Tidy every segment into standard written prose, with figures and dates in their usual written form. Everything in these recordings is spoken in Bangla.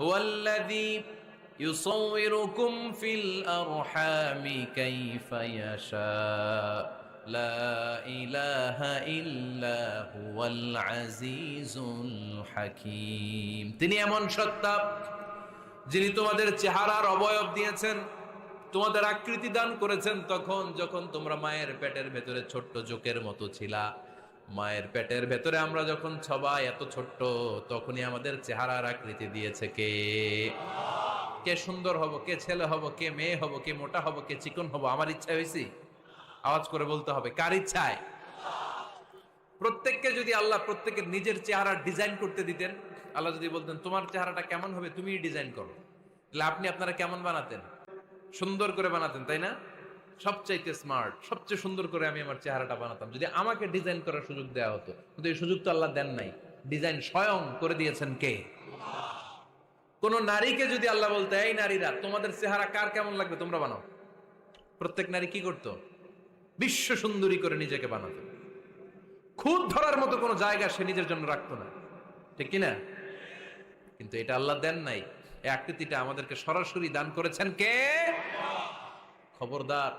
হুয়াল্লাযী ইউসাউবিরুকুম ফিল আরহামি কাইফা ইয়াশা লা ইলাহা ইল্লা হুয়াল আজিজুল হাকীম। তিনি এমন সত্তা যিনি তোমাদের চেহারার অবয়ব দিয়েছেন, তোমাদের আকৃতি দান করেছেন তখন যখন তোমরা মায়ের পেটের ভেতরে ছোট্ট জোকের মতো ছিলা। মায়ের পেটের ভেতরে আমরা যখন সবাই এত ছোট্ট, তখনই আমাদের চেহারার আকৃতি দিয়েছে কে? কে সুন্দর হব, কে ছেলে হব, কে মেয়ে হব, কে মোটা হব, কে চিকন হব আমার ইচ্ছা হয়েছি? আওয়াজ করে বলতে হবে, কার ইচ্ছায়? প্রত্যেককে যদি আল্লাহ প্রত্যেকের নিজের চেহারা ডিজাইন করতে দিতেন, আল্লাহ যদি বলতেন তোমার চেহারাটা কেমন হবে তুমি ডিজাইন করো, তাহলে আপনি আপনারা কেমন বানাতেন? সুন্দর করে বানাতেন, তাই না? সবচাইতে স্মার্ট, সবচেয়ে সুন্দর করে আমি আমার চেহারাটা বানাতাম যদি আমাকে ডিজাইন করার সুযোগ দেওয়া হতো। কিন্তু এই সুযোগ তো আল্লাহ দেন নাই। ডিজাইন স্বয়ং করে দিয়েছেন কে? কোন নারীকে যদি আল্লাহ বলতে, এই নারীরা তোমাদের চেহারা কার কেমন লাগবে তোমরা বানাও, প্রত্যেক নারী কি করতো? বিশ্ব সুন্দরী করে নিজেকে বানাতো। খুদ ধরার মতো কোনো জায়গা সে নিজের জন্য রাখতো না, ঠিক কিনা? কিন্তু এটা আল্লাহ দেন নাই। এই আকৃতিটা আমাদেরকে সরাসরি দান করেছেন কে? খবরদার,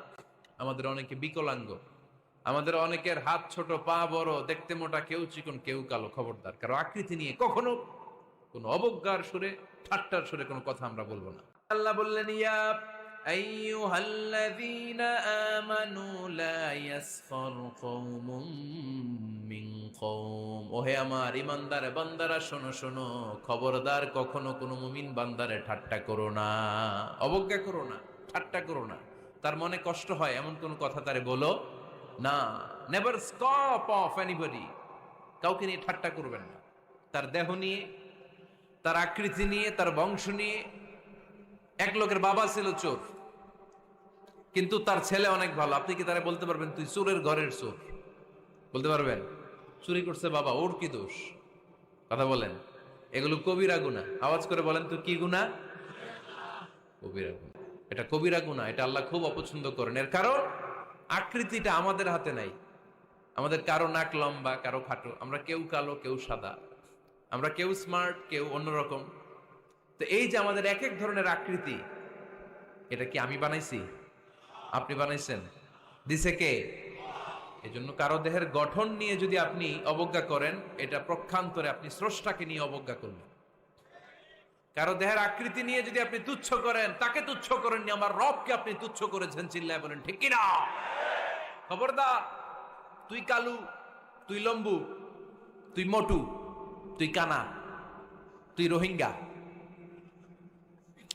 আমাদের অনেকে বিকলাঙ্গ, আমাদের অনেকের হাত ছোট, পা বড়, দেখতে মোটা, কেউ চিকন কেউ কালো। খবরদার, কারো আকৃতি নিয়ে কখনো কোন অবজ্ঞার সুরে, ঠাট্টার সুরে কোনো কথা আমরা বলবো না। আল্লাহ বললেন, ইয়া আইয়ুহাল্লাযীনা আমানু লা ইয়াসখার কওমুম মিন কওম। ওহে আমার ঈমানদার বান্দারা শোনো শোনো, খবরদার কখনো কোনো মুমিন বান্দারে ঠাট্টা করো না, অবজ্ঞা করো না, ঠাট্টা করো না। তার মনে কষ্ট হয় এমন কোন কথা তারে বলো না। Never scoff of anybody. কাউকে নিয়ে ঠাট্টা করবেন না, তার দেহ নিয়ে, তার আকৃতি নিয়ে, তার বংশ নিয়ে। এক লোকের বাবা ছিল চোর, কিন্তু তার ছেলে অনেক ভালো। আপনি কি তারা বলতে পারবেন তুই চোরের ঘরের চোর? বলতে পারবেন? চুরি করছে বাবা, ওর কি দোষ? কথা বলেন। এগুলো কবিরা গুনাহ। আওয়াজ করে বলেন তো কি গুনাহ? কবিরা গুনাহ। এটা কবিরা গুনাহ, এটা আল্লাহ খুব অপছন্দ করেন। এর কারণ আকৃতিটা আমাদের হাতে নাই। আমাদের কারো নাক লম্বা, কারো খাটো, আমরা কেউ কালো, কেউ সাদা, আমরা কেউ স্মার্ট, কেউ অন্যরকম। তো এই যে আমাদের এক এক ধরনের আকৃতি, এটা কি আমি বানাইছি? আপনি বানাইছেন? দিছে কে? এই জন্য কারো দেহের গঠন নিয়ে যদি আপনি অবজ্ঞা করেন, এটা প্রক্ষান্তরে আপনি স্রষ্টাকে নিয়ে অবজ্ঞা করলেন। কারো দেহের আকৃতি নিয়ে যদি আপনি তুচ্ছ করেন, তাকে তুচ্ছ করেননি, আমার রবকে আপনি তুচ্ছ করেছেন। চিল্লায় বলেন ঠিক কিনা? খবরদার, তুই কালু, তুই লম্বু, তুই মোটু, তুই কানা, তুই রোহিঙ্গা,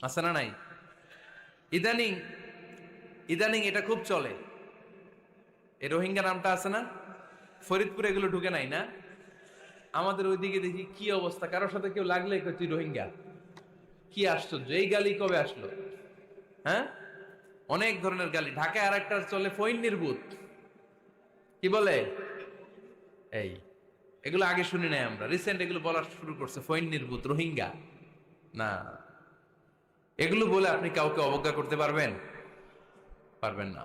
আছে না নাই? ইদানিং ইদানিং এটা খুব চলে। এই রোহিঙ্গা নামটা আছে না? ফরিদপুরে এগুলো ঢুকে নাই না? আমাদের ওইদিকে দেখি কি অবস্থা, কারোর সাথে কেউ লাগলে তুই রোহিঙ্গা। কি আশ্চর্য, এই গালি কবে আসলো? হ্যাঁ, অনেক ধরনের গালি। ঢাকায় আর একটা চলে ফইন্নির ভূত, কি বলে? এই এগুলো আগে শুনি নাই আমরা, রিসেন্ট এগুলো বলা শুরু করছে। ফইন্নির ভূত, রোহিঙ্গা না। এগুলো বলে আপনি কাউকে অবজ্ঞা করতে পারবেন? পারবেন না।